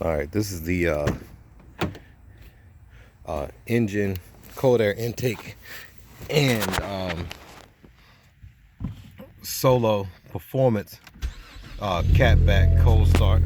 Alright, this is the Injen cold air intake and Solo Performance catback cold start.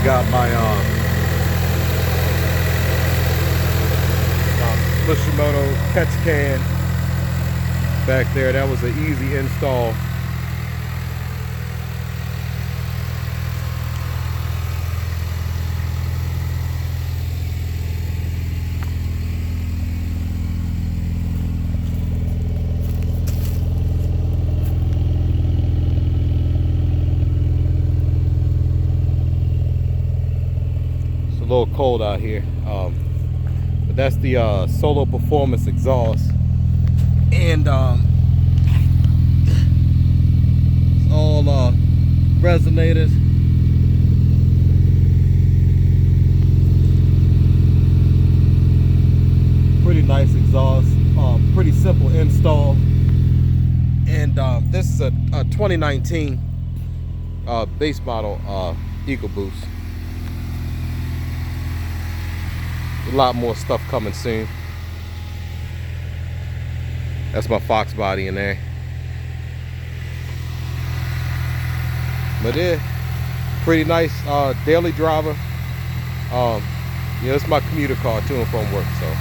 Got my Bushimoto catch can back there. That was an easy install. A little cold out here, but that's the Solo Performance exhaust, and it's all resonators. Pretty nice exhaust, pretty simple install, and this is a 2019 base model EcoBoost. A lot more stuff coming soon. That's my Fox body in there. But yeah, pretty nice daily driver. Yeah, it's my commuter car to and from work, so